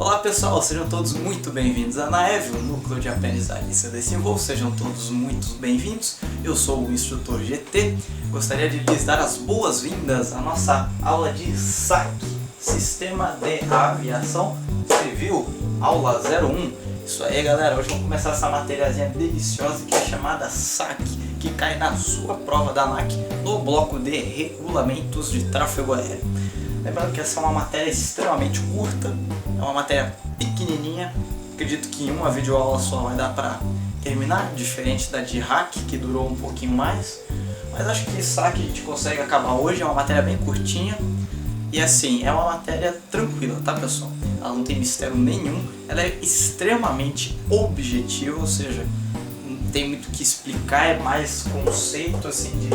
Olá pessoal, sejam todos muito bem-vindos à NAEV, o Núcleo de Aprendizagem e Desenvolvimento. Sejam todos muito bem-vindos. Eu sou o instrutor GT. Gostaria de lhes dar as boas-vindas à nossa aula de SAC, Sistema de Aviação Civil, aula 01. Isso aí, galera, hoje vamos começar essa matériazinha deliciosa que é chamada SAC, que cai na sua prova da ANAC no bloco de Regulamentos de Tráfego Aéreo. Lembrando que essa é uma matéria extremamente curta, é uma matéria pequenininha, acredito que em uma videoaula só vai dar para terminar, diferente da de hack, que durou um pouquinho mais, mas acho que SAC a gente consegue acabar hoje, é uma matéria bem curtinha, e assim, é uma matéria tranquila, tá pessoal? Ela não tem mistério nenhum, ela é extremamente objetiva, ou seja, não tem muito o que explicar, é mais conceito assim de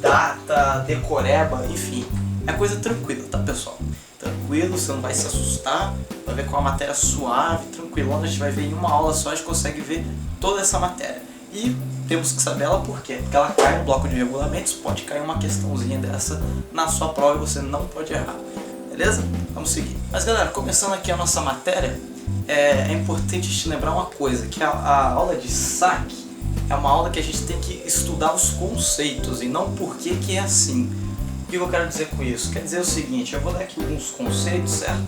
data, decoreba, enfim. É coisa tranquila, tá pessoal? Tranquilo, você não vai se assustar, vai ver com a matéria suave, tranquilona, a gente vai ver em uma aula só, a gente consegue ver toda essa matéria. E temos que saber ela por quê? Porque ela cai no bloco de regulamentos, pode cair uma questãozinha dessa na sua prova e você não pode errar. Beleza? Vamos seguir. Mas galera, começando aqui a nossa matéria, é importante te lembrar uma coisa, que a aula de SAC é uma aula que a gente tem que estudar os conceitos e não por que é assim. O que eu quero dizer com isso? Quer dizer o seguinte, eu vou dar aqui alguns conceitos, certo?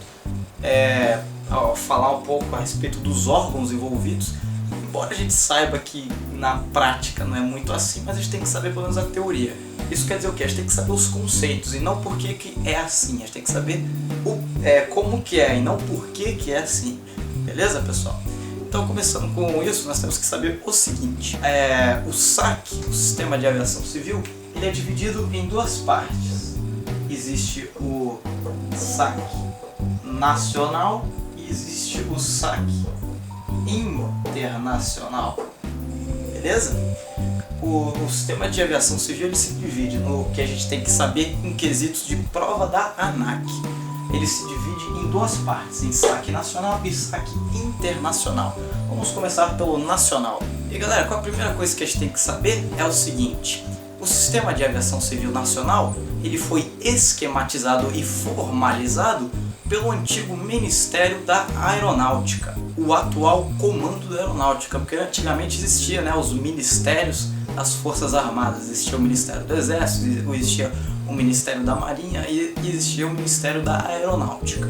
Falar um pouco a respeito dos órgãos envolvidos, embora a gente saiba que na prática não é muito assim, mas a gente tem que saber pelo menos a teoria. Isso quer dizer o quê? A gente tem que saber os conceitos e não por que é assim, a gente tem que saber como que é e não por que é assim, beleza pessoal? Então começando com isso, nós temos que saber o seguinte, o SAC, o Sistema de Aviação Civil, ele é dividido em duas partes. Existe o SAC nacional e existe o SAC internacional. Beleza? O Sistema de Aviação Civil ele se divide no que a gente tem que saber em quesitos de prova da ANAC. Ele se divide em duas partes, em SAC nacional e SAC internacional. Vamos começar pelo nacional. E galera, qual a primeira coisa que a gente tem que saber é o seguinte: o Sistema de Aviação Civil Nacional ele foi esquematizado e formalizado pelo antigo Ministério da Aeronáutica, o atual Comando da Aeronáutica, porque antigamente existia, os ministérios das Forças Armadas, existia o Ministério do Exército, existia o Ministério da Marinha e existia o Ministério da Aeronáutica.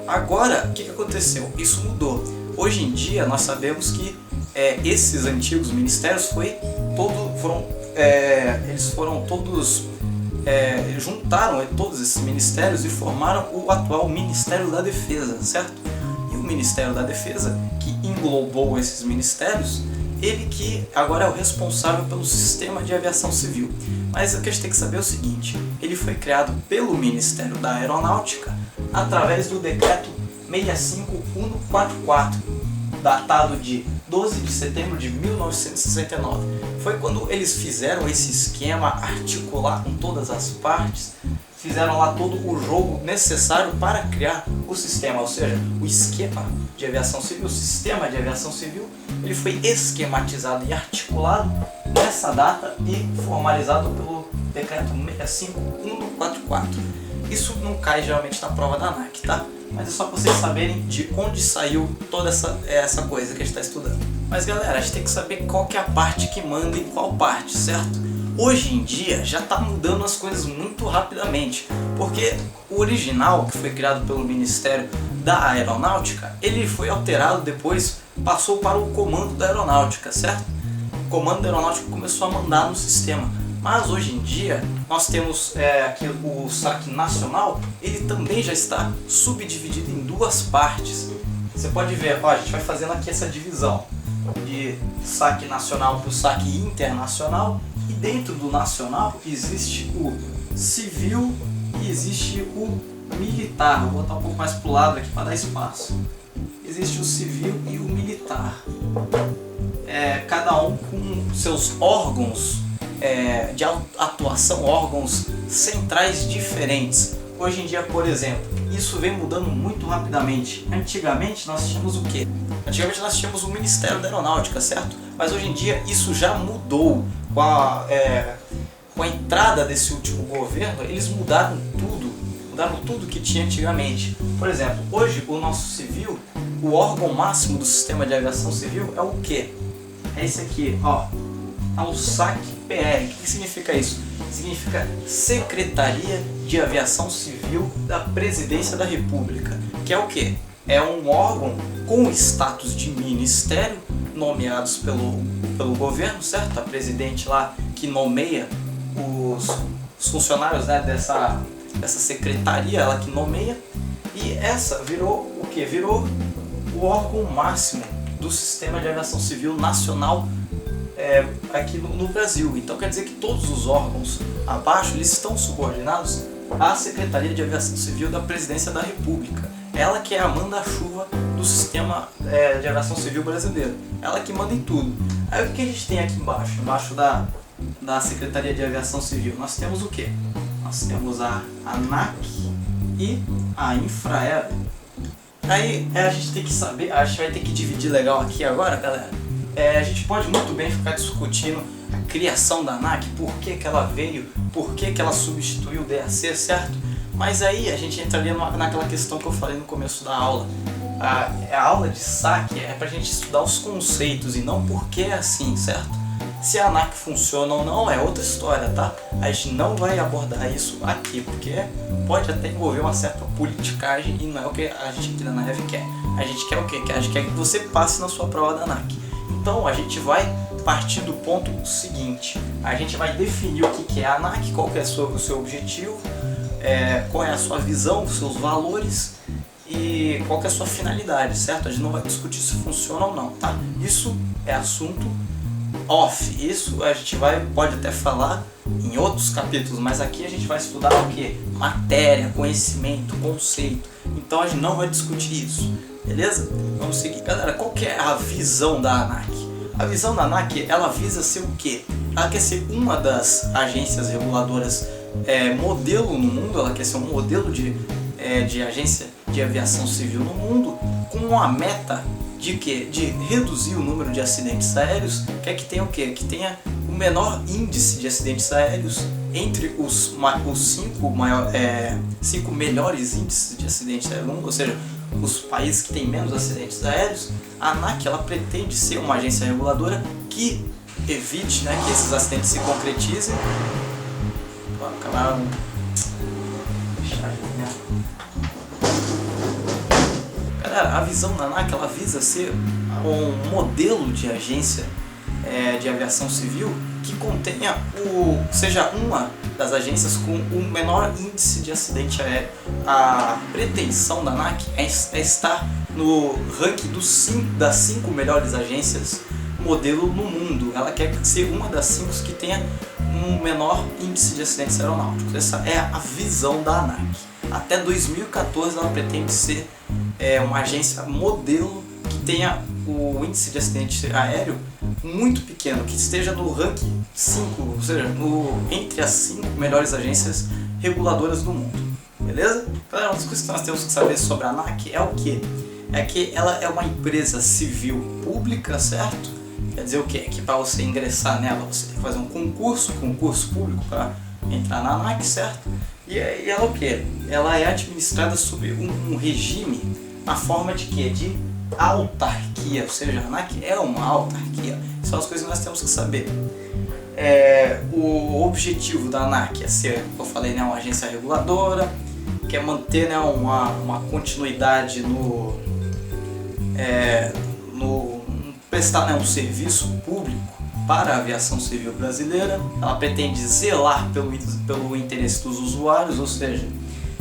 Agora, o que aconteceu? Isso mudou. Hoje em dia nós sabemos que esses antigos ministérios juntaram todos esses ministérios e formaram o atual Ministério da Defesa, certo? E o Ministério da Defesa, que englobou esses ministérios, ele que agora é o responsável pelo Sistema de Aviação Civil. Mas o que a gente tem que saber é o seguinte: ele foi criado pelo Ministério da Aeronáutica através do Decreto 65144, datado de 12 de setembro de 1969. Foi quando eles fizeram esse esquema, articular com todas as partes, fizeram lá todo o jogo necessário para criar o sistema, ou seja, o esquema de aviação civil, o sistema de aviação civil, ele foi esquematizado e articulado nessa data e formalizado pelo decreto 65144. Isso não cai geralmente na prova da ANAC, tá? Mas é só para vocês saberem de onde saiu toda essa coisa que a gente está estudando. Mas galera, a gente tem que saber qual que é a parte que manda em qual parte, certo? Hoje em dia já está mudando as coisas muito rapidamente, porque o original, que foi criado pelo Ministério da Aeronáutica, ele foi alterado depois, passou para o Comando da Aeronáutica, certo? O Comando da Aeronáutica começou a mandar no sistema. Mas hoje em dia nós temos aqui o SAC nacional, ele também já está subdividido em duas partes. Você pode ver, a gente vai fazendo aqui essa divisão de SAC nacional para o SAC internacional, e dentro do nacional existe o civil e existe o militar. Vou botar um pouco mais para o lado aqui para dar espaço. Existe o civil e o militar, cada um com seus órgãos de atuação, órgãos centrais diferentes. Hoje em dia, por exemplo, isso vem mudando muito rapidamente. Antigamente nós tínhamos o quê? Antigamente nós tínhamos o Ministério da Aeronáutica, certo? Mas hoje em dia isso já mudou. Com a entrada desse último governo, eles mudaram tudo mudaram tudo que tinha antigamente. Por exemplo, hoje o nosso civil, o órgão máximo do sistema de aviação civil é o quê? É esse aqui, ó. É o SAC-PR. O que significa isso? Significa Secretaria de Aviação Civil da Presidência da República. Que é o quê? É um órgão com status de ministério, nomeados pelo governo, certo? A presidente lá que nomeia os funcionários, né, dessa secretaria, ela que nomeia. E essa virou o quê? Virou o órgão máximo do sistema de aviação civil nacional aqui no Brasil. Então quer dizer que todos os órgãos abaixo eles estão subordinados à Secretaria de Aviação Civil da Presidência da República. Ela que é a manda-chuva do sistema de aviação civil brasileiro. Ela que manda em tudo. Aí o que a gente tem aqui embaixo? Embaixo da Secretaria de Aviação Civil nós temos o quê? Nós temos a ANAC e a Infraero. Aí a gente tem que saber, a gente vai ter que dividir legal aqui agora, galera. A gente pode muito bem ficar discutindo a criação da ANAC, por que ela veio, por que ela substituiu o DAC, certo? Mas aí a gente entraria naquela questão que eu falei no começo da aula. A aula de SAC é pra gente estudar os conceitos e não por que é assim, certo? Se a ANAC funciona ou não é outra história, tá? A gente não vai abordar isso aqui, porque pode até envolver uma certa politicagem e não é o que a gente aqui da ANAV quer. A gente quer o quê? A gente quer que você passe na sua prova da ANAC. Então a gente vai partir do ponto seguinte. A gente vai definir o que é a ANAC, qual que é o seu objetivo, qual é a sua visão, os seus valores e qual que é a sua finalidade, certo? A gente não vai discutir se funciona ou não, tá? Isso é assunto off. Isso a gente pode até falar em outros capítulos, mas aqui a gente vai estudar o que? Matéria, conhecimento, conceito. Então a gente não vai discutir isso, beleza? Vamos seguir. Galera, qual que é a visão da ANAC? A visão da ANAC, ela visa ser o quê? Ela quer ser uma das agências reguladoras modelo no mundo, ela quer ser um modelo de agência de aviação civil no mundo, com a meta de quê? De reduzir o número de acidentes aéreos, quer que tenha o quê? Que tenha o menor índice de acidentes aéreos entre os 5 melhores índices de acidentes aéreos no mundo, ou seja, os países que têm menos acidentes aéreos. A ANAC ela pretende ser uma agência reguladora que evite, né, que esses acidentes se concretizem. Galera, a visão da ANAC ela visa ser um modelo de agência de aviação civil que contenha seja uma das agências com o menor índice de acidente aéreo. A pretensão da ANAC é estar no ranking das 5 melhores agências modelo no mundo. Ela quer ser uma das 5 que tenha um menor índice de acidentes aeronáuticos. Essa é a visão da ANAC. Até 2014 ela pretende ser uma agência modelo que tenha o índice de acidente aéreo muito pequeno, que esteja no ranking 5, ou seja, entre as 5 melhores agências reguladoras do mundo. Beleza? Então, uma das coisas que nós temos que saber sobre a ANAC é o que? É que ela é uma empresa civil pública, certo? Quer dizer o quê? Que para você ingressar nela você tem que fazer um concurso público para entrar na ANAC, certo? E ela o quê? Ela é administrada sob um regime na forma de quê? De autarquia, ou seja, a ANAC é uma autarquia. São as coisas que nós temos que saber. O objetivo da ANAC é ser, como eu falei, né, uma agência reguladora, quer manter, né, uma continuidade no prestar, né, um serviço público para a aviação civil brasileira. Ela pretende zelar pelo interesse dos usuários, ou seja,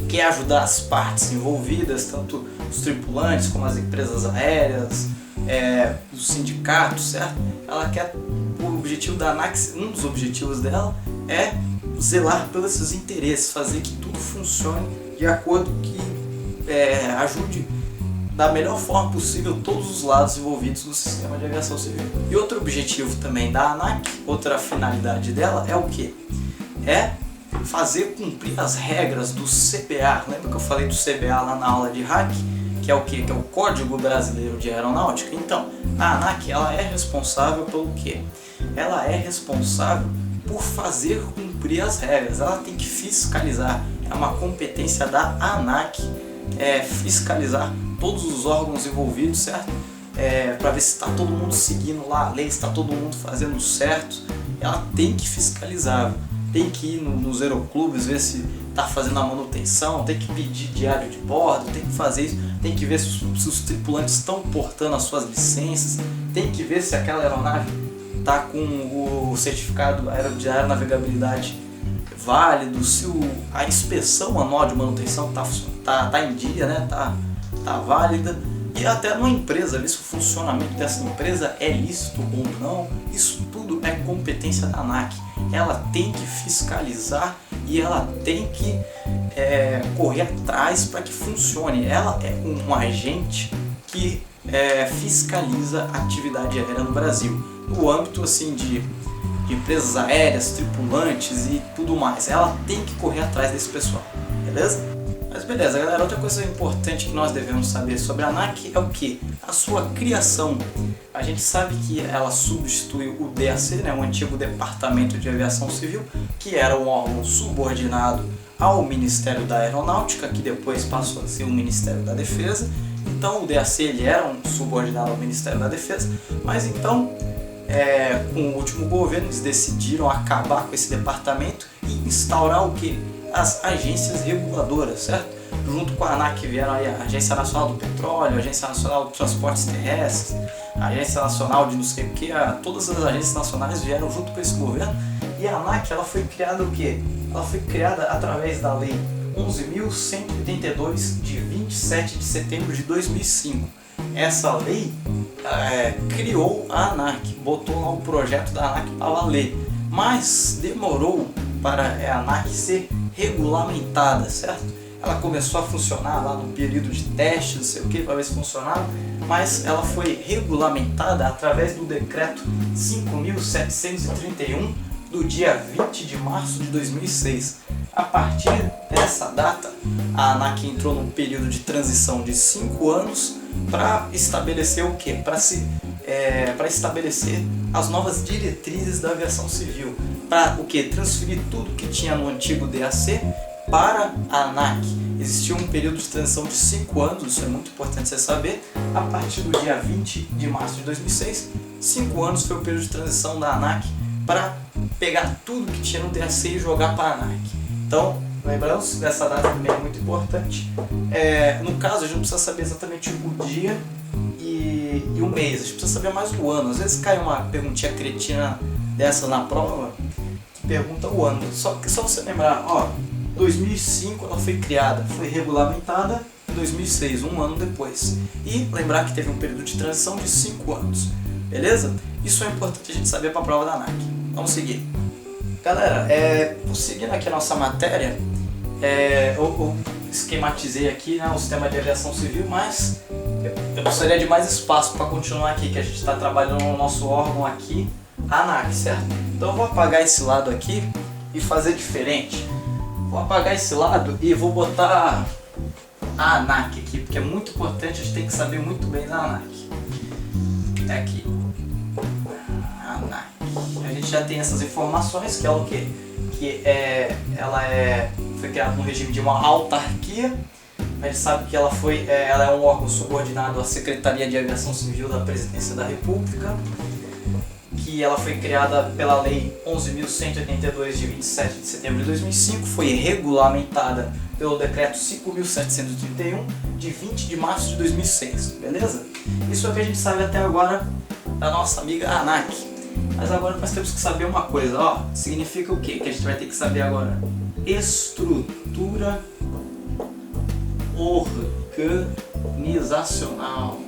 quer ajudar as partes envolvidas, tanto os tripulantes como as empresas aéreas, os sindicatos, certo? Ela quer, o objetivo da ANAC, um dos objetivos dela é zelar pelos seus interesses, fazer que tudo funcione de acordo que ajude da melhor forma possível todos os lados envolvidos no sistema de aviação civil. E outro objetivo também da ANAC, outra finalidade dela é o que? É fazer cumprir as regras do CBA. Lembra que eu falei do CBA lá na aula de RAC? Que é o que? Que é o Código Brasileiro de Aeronáutica. Então, a ANAC ela é responsável pelo quê? Ela é responsável por fazer cumprir as regras. Ela tem que fiscalizar, é uma competência da ANAC, fiscalizar todos os órgãos envolvidos, certo? Para ver se está todo mundo seguindo lá a lei, se está todo mundo fazendo certo. Ela tem que fiscalizar, tem que ir nos aeroclubes, ver se está fazendo a manutenção, tem que pedir diário de bordo, tem que fazer isso, tem que ver se os tripulantes estão portando as suas licenças, tem que ver se aquela aeronave está com o certificado de aeronavegabilidade válido, se a inspeção anual de manutenção tá em dia, né? tá válida, e até numa empresa, ver se o funcionamento dessa empresa é lícito ou não. Isso tudo é competência da ANAC. Ela tem que fiscalizar e ela tem que correr atrás para que funcione. Ela é um agente que fiscaliza a atividade aérea no Brasil, no âmbito assim de empresas aéreas, tripulantes e tudo mais. Ela tem que correr atrás desse pessoal, beleza? Mas beleza, galera, outra coisa importante que nós devemos saber sobre a ANAC é o que? A sua criação. A gente sabe que ela substitui o DAC, né, o antigo Departamento de Aviação Civil, que era um órgão subordinado ao Ministério da Aeronáutica, que depois passou a ser o Ministério da Defesa. Então o DAC ele era um subordinado ao Ministério da Defesa, mas então com o último governo eles decidiram acabar com esse departamento e instaurar o que? As agências reguladoras, certo? Junto com a ANAC vieram aí a Agência Nacional do Petróleo, a Agência Nacional de Transportes Terrestres, a Agência Nacional de não sei o que, todas as agências nacionais vieram junto com esse governo. E a ANAC ela foi criada o quê? Ela foi criada através da Lei 11.182 de 27 de setembro de 2005. Essa lei criou a ANAC, botou lá o projeto da ANAC para valer, mas demorou para a ANAC ser regulamentada, certo? Ela começou a funcionar lá no período de teste, não sei o que, para ver se funcionava, mas ela foi regulamentada através do decreto 5.731 do dia 20 de março de 2006. A partir dessa data, a ANAC entrou num período de transição de 5 anos para estabelecer o quê? Para estabelecer as novas diretrizes da aviação civil, para o que? Transferir tudo que tinha no antigo DAC para a ANAC. Existiu um período de transição de 5 anos, isso é muito importante você saber. A partir do dia 20 de março de 2006, 5 anos foi o período de transição da ANAC para pegar tudo que tinha no DAC e jogar para a ANAC. Então, lembrando dessa data também é muito importante. No caso, a gente não precisa saber exatamente o dia e o mês, a gente precisa saber mais o ano. Às vezes cai uma perguntinha cretina dessa na prova que pergunta o ano. Só você lembrar, 2005 ela foi criada, foi regulamentada em 2006, um ano depois. E lembrar que teve um período de transição de 5 anos, beleza? Isso é importante a gente saber para a prova da ANAC. Vamos seguir. Galera, seguindo aqui a nossa matéria, eu esquematizei aqui, né, o sistema de aviação civil, mas eu gostaria de mais espaço para continuar aqui, que a gente está trabalhando no nosso órgão aqui, a ANAC, certo? Então eu vou apagar esse lado aqui e fazer diferente. Vou apagar esse lado e vou botar a ANAC aqui, porque é muito importante, a gente tem que saber muito bem da ANAC. Aqui, ANAC. A gente já tem essas informações, que é o quê? Que ela foi criada no regime de uma autarquia. A gente sabe que ela é um órgão subordinado à Secretaria de Aviação Civil da Presidência da República, que ela foi criada pela Lei 11.182 de 27 de setembro de 2005, foi regulamentada pelo Decreto 5.731 de 20 de março de 2006, beleza? Isso é o que a gente sabe até agora da nossa amiga ANAC. Mas agora nós temos que saber uma coisa, significa o que a gente vai ter que saber agora? Estrutura organizacional.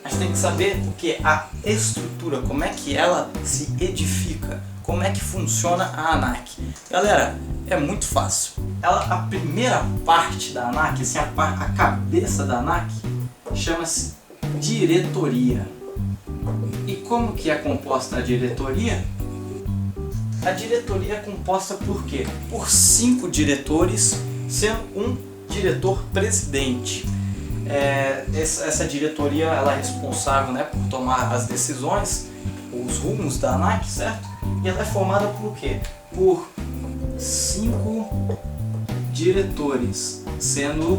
A gente tem que saber o que a estrutura, como é que ela se edifica, como é que funciona a ANAC. Galera, é muito fácil. A primeira parte da ANAC, assim, a cabeça da ANAC, chama-se diretoria. E como que é composta a diretoria? A diretoria é composta por quê? Por 5 diretores, sendo um diretor-presidente. Essa diretoria ela é responsável, né, por tomar as decisões, os rumos da ANAC, certo? E ela é formada por quê? Por 5 diretores, sendo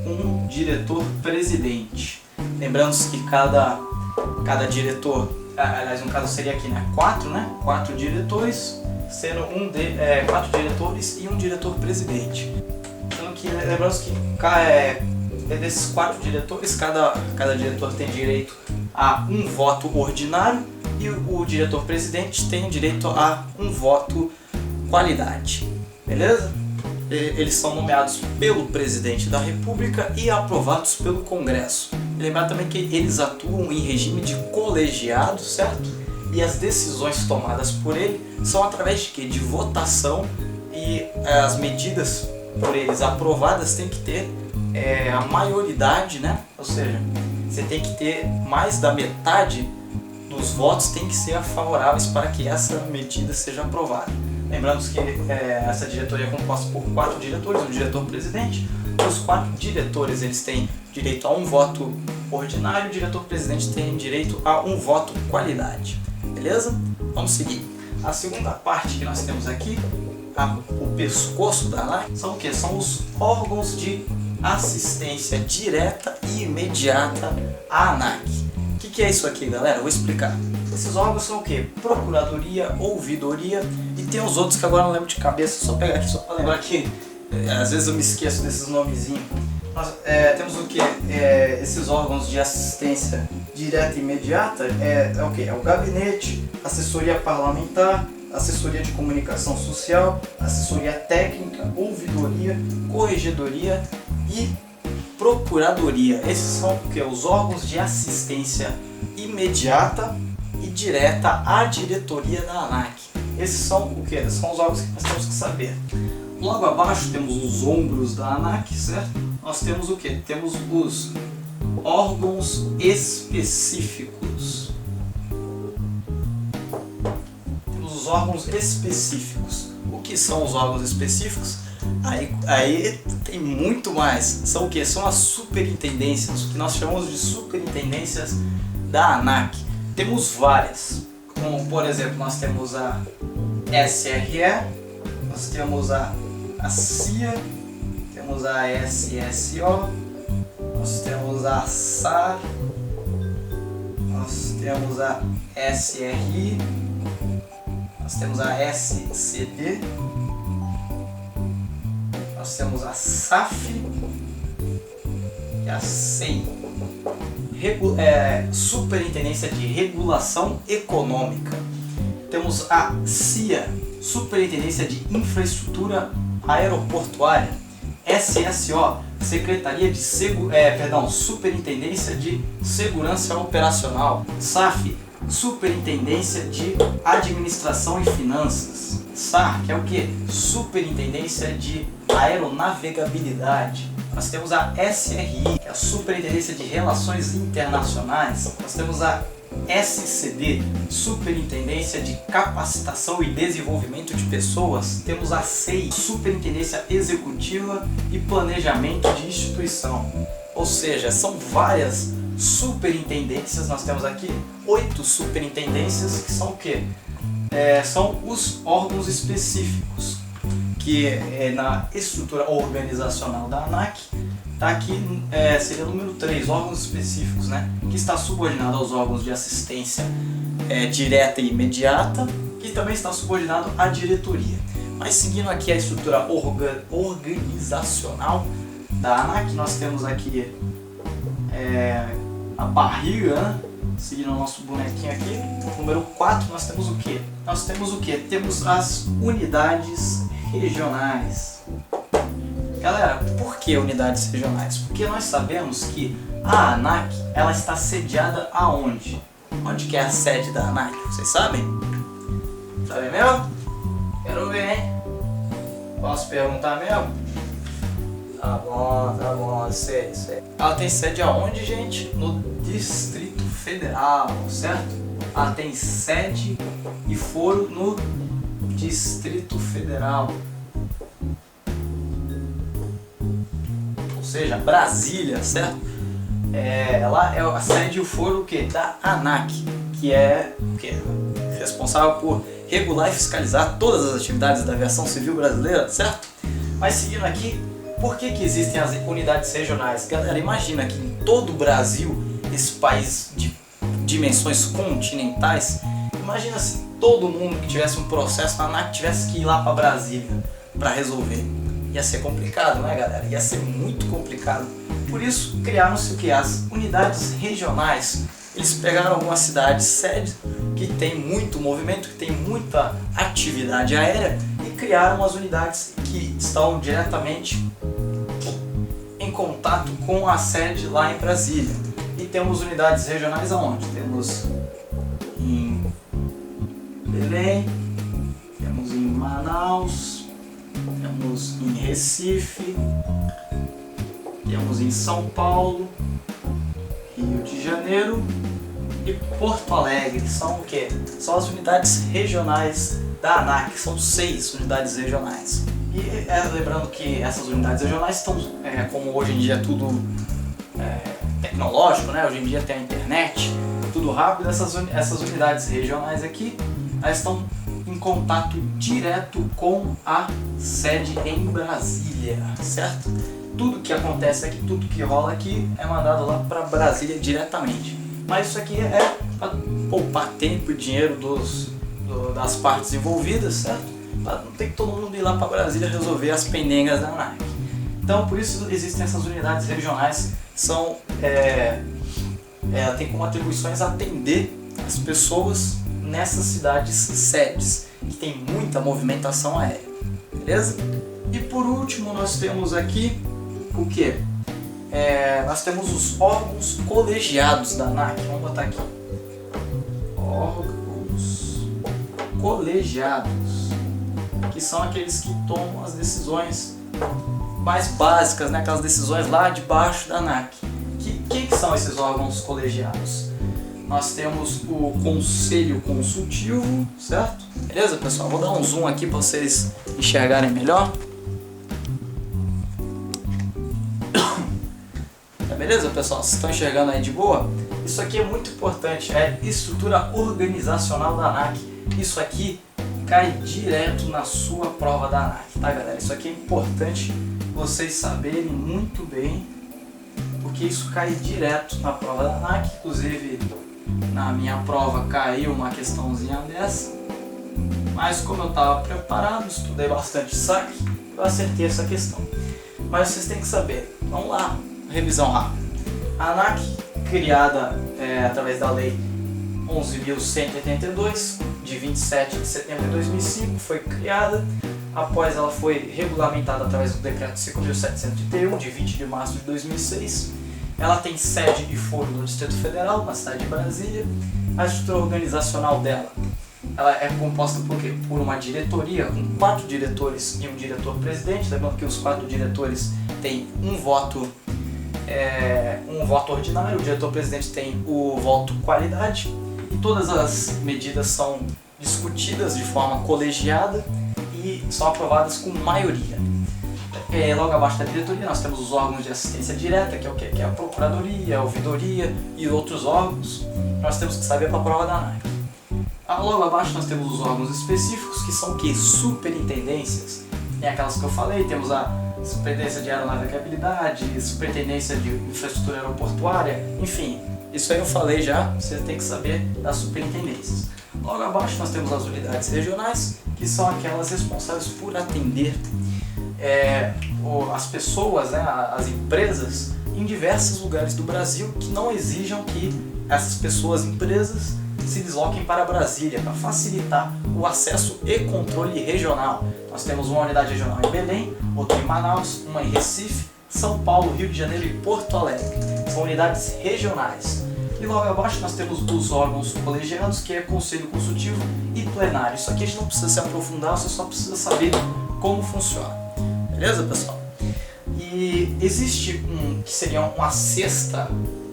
um diretor-presidente. Lembrando que cada diretor, aliás, no caso seria aqui, né? 4 diretores, sendo 4 diretores e um diretor-presidente. Então, lembrando que desses 4 diretores, cada diretor tem direito a um voto ordinário e o diretor-presidente tem direito a um voto qualidade. Beleza? Eles são nomeados pelo presidente da República e aprovados pelo Congresso. Lembrar também que eles atuam em regime de colegiado, certo? E as decisões tomadas por ele são através de quê? De votação, e as medidas por eles aprovadas têm que ter a maioridade, né? Ou seja, você tem que ter mais da metade dos votos tem que ser favoráveis para que essa medida seja aprovada. Lembrando que essa diretoria é composta por 4 diretores, um diretor-presidente. Os 4 diretores eles têm direito a um voto ordinário, o diretor-presidente tem direito a um voto qualidade. Beleza? Vamos seguir. A segunda parte que nós temos aqui, o pescoço da ANAC, são o que? São os órgãos de assistência direta e imediata à ANAC. O que é isso aqui, galera? Eu vou explicar. Esses órgãos são o que? Procuradoria, ouvidoria e tem os outros que agora não lembro de cabeça, só pegar aqui só para lembrar que às vezes eu me esqueço desses nomezinhos. Nós temos o que? Esses órgãos de assistência direta e imediata é o que? É o gabinete, assessoria parlamentar, assessoria de comunicação social, assessoria técnica, ouvidoria, corregedoria e procuradoria. Esses são o que? Os órgãos de assistência imediata e direta à diretoria da ANAC. Esses são o que? São os órgãos que nós temos que saber. Logo abaixo temos os ombros da ANAC, certo? Nós temos o que? Temos os órgãos específicos. Temos os órgãos específicos. O que são os órgãos específicos? Aí tem muito mais. São o que? São as superintendências, o que nós chamamos de superintendências da ANAC. Temos várias, como por exemplo, nós temos a SRE, nós temos a CIA, temos a SSO, nós temos a SAR, nós temos a SRI, nós temos a SCD, nós temos a SAF e a SEI. Superintendência de Regulação Econômica. Temos a CIA, Superintendência de Infraestrutura Aeroportuária. SSO, Superintendência de Segurança Operacional. SAF, Superintendência de Administração e Finanças. SAR, que é o que? Superintendência de Aeronavegabilidade. Nós temos a SRI, que é a Superintendência de Relações Internacionais. Nós temos a SCD, Superintendência de Capacitação e Desenvolvimento de Pessoas. Temos a SEI, Superintendência Executiva e Planejamento de Instituição. Ou seja, são várias superintendências. Nós temos aqui 8 superintendências, que são o quê? São os órgãos específicos, que na estrutura organizacional da ANAC, está aqui, seria o número 3, órgãos específicos, né? Que está subordinado aos órgãos de assistência direta e imediata, que também está subordinado à diretoria. Mas seguindo aqui a estrutura organizacional da ANAC, nós temos aqui a barriga, né? Seguindo o nosso bonequinho aqui, número 4, nós temos o que? Temos as unidades regionais. Galera, por que unidades regionais? Porque nós sabemos que a ANAC, ela está sediada aonde? Onde que é a sede da ANAC? Vocês sabem? Sabem mesmo? Quero ver, hein? Posso perguntar mesmo? Tá bom, sei. Ela tem sede aonde, gente? No Distrito Federal, certo? Ela tem sede e foro no Distrito Federal. Ou seja, Brasília, certo? Ela é a sede e o foro o quê? Da ANAC, que é o quê? Responsável por regular e fiscalizar todas as atividades da aviação civil brasileira, certo? Mas seguindo aqui, por que existem as unidades regionais? Galera, imagina que em todo o Brasil, esse país de dimensões continentais, imagina se todo mundo que tivesse um processo na ANAC tivesse que ir lá para Brasília para resolver. Ia ser complicado, né, galera? Ia ser muito complicado. Por isso criaram-se o que? As unidades regionais. Eles pegaram algumas cidades sede que tem muito movimento, que tem muita atividade aérea e criaram as unidades que estão diretamente em contato com a sede lá em Brasília. E temos unidades regionais aonde? Temos em Belém, temos em Manaus, temos em Recife, temos em São Paulo, Rio de Janeiro e Porto Alegre. São o quê? São as unidades regionais da ANAC, são 6 unidades regionais. E lembrando que essas unidades regionais estão, como hoje em dia é tudo tecnológico, né? Hoje em dia tem a internet, tudo rápido, essas unidades regionais aqui, elas estão em contato direto com a sede em Brasília, certo? Tudo que acontece aqui, tudo que rola aqui é mandado lá para Brasília diretamente. Mas isso aqui é para poupar tempo e dinheiro das partes envolvidas, certo? Para não ter que todo mundo ir lá para Brasília resolver as pendengas da ANAC. Então, por isso existem essas unidades regionais, são tem como atribuições atender as pessoas nessas cidades sedes, que tem muita movimentação aérea, beleza? E por último nós temos aqui o que? Nós temos os órgãos colegiados da ANAC, vamos botar aqui, órgãos colegiados, que são aqueles que tomam as decisões mais básicas, né? Aquelas decisões lá de baixo da ANAC. Que são esses órgãos colegiados? Nós temos o Conselho Consultivo, certo? Beleza, pessoal? Vou dar um zoom aqui para vocês enxergarem melhor. Beleza, pessoal? Vocês estão enxergando aí de boa? Isso aqui é muito importante, é estrutura organizacional da ANAC. Isso aqui cai direto na sua prova da ANAC, tá, galera? Isso aqui é importante vocês saberem muito bem, porque isso cai direto na prova da ANAC. Inclusive, na minha prova caiu uma questãozinha dessa, mas como eu estava preparado, estudei bastante saque, eu acertei essa questão. Mas vocês têm que saber, vamos lá, revisão rápida. A ANAC, criada através da Lei 11.182, de 27 de setembro de 2005, foi criada. Após ela foi regulamentada através do Decreto 5.731, de 20 de março de 2006. Ela tem sede e foro no Distrito Federal, na cidade de Brasília. A estrutura organizacional dela, ela é composta por quê? Por uma diretoria com 4 diretores e um diretor-presidente. Lembrando que os 4 diretores têm um voto ordinário, o diretor-presidente tem o voto qualidade, e todas as medidas são discutidas de forma colegiada e são aprovadas com maioria. Logo abaixo da diretoria nós temos os órgãos de assistência direta, que é o que? Que é a procuradoria, a ouvidoria e outros órgãos que nós temos que saber para a prova da ANAC. Logo abaixo nós temos os órgãos específicos, que são o que? Superintendências. Tem aquelas que eu falei, temos a Superintendência de Aeronavegabilidade, Superintendência de Infraestrutura Aeroportuária, enfim, isso aí eu falei já, você tem que saber das superintendências. Logo abaixo nós temos as unidades regionais, que são aquelas responsáveis por atender as pessoas, né, as empresas em diversos lugares do Brasil que não exijam que essas pessoas, empresas, se desloquem para Brasília, para facilitar o acesso e controle regional. Nós temos uma unidade regional em Belém, outra em Manaus, uma em Recife, São Paulo, Rio de Janeiro e Porto Alegre. São unidades regionais. E logo abaixo nós temos os órgãos colegiados, que é Conselho Consultivo e Plenário. Isso aqui a gente não precisa se aprofundar, você só precisa saber como funciona. Beleza, pessoal? E existe que seria uma sexta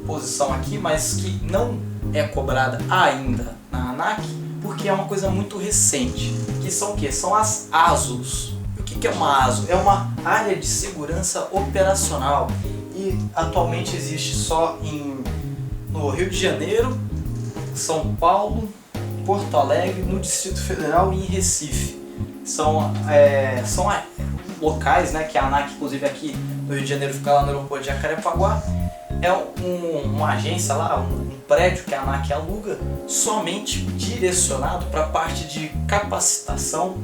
posição aqui, mas que não é cobrada ainda na ANAC, porque é uma coisa muito recente, que são o quê? São as ASOs. O que é uma ASO? É uma área de segurança operacional e atualmente existe só no Rio de Janeiro, São Paulo, Porto Alegre, no Distrito Federal e em Recife. São locais, né, que a ANAC, inclusive aqui no Rio de Janeiro, fica lá no aeroporto de Jacarepaguá. É uma agência lá, um prédio que a ANAC aluga, somente direcionado para a parte de capacitação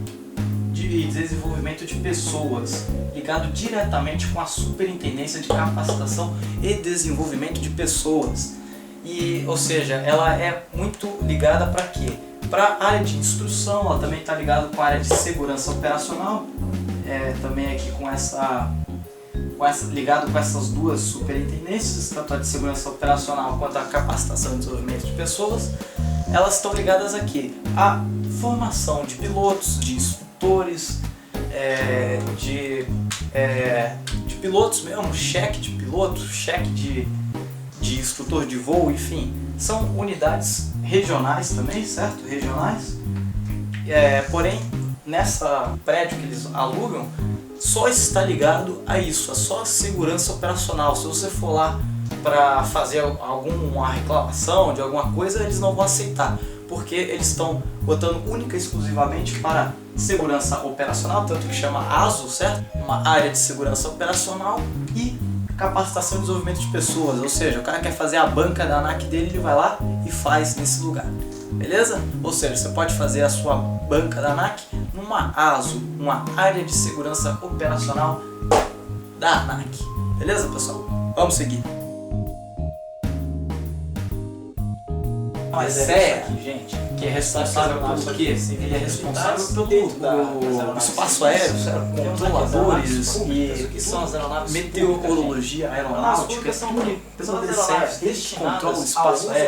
e desenvolvimento de pessoas, ligado diretamente com a Superintendência de Capacitação e Desenvolvimento de Pessoas. E, ou seja, ela é muito ligada para quê? Para a área de instrução, ela também está ligada com a área de segurança operacional, também aqui ligado com essas duas superintendências, tanto a de segurança operacional quanto a capacitação e desenvolvimento de pessoas. Elas estão ligadas aqui à formação de pilotos, de instrutores, de pilotos mesmo, cheque de piloto, cheque de instrutor de voo, enfim. São unidades regionais também, certo? Regionais. Porém, nessa prédio que eles alugam, só está ligado a isso, a só segurança operacional. Se você for lá para fazer alguma reclamação de alguma coisa, eles não vão aceitar, porque eles estão botando única e exclusivamente para segurança operacional, tanto que chama ASO, certo? Uma área de segurança operacional e capacitação e desenvolvimento de pessoas, ou seja, o cara quer fazer a banca da ANAC dele, ele vai lá e faz nesse lugar, beleza? Ou seja, você pode fazer a sua banca da ANAC numa ASO, uma área de segurança operacional da ANAC, beleza, pessoal? Vamos seguir. Mas aqui, gente, que é responsável pelo quê? Ele é responsável pelo espaço aéreo, controladores e são as aeronaves meteorologia aeronáutica, tudo que controla o espaço aéreo.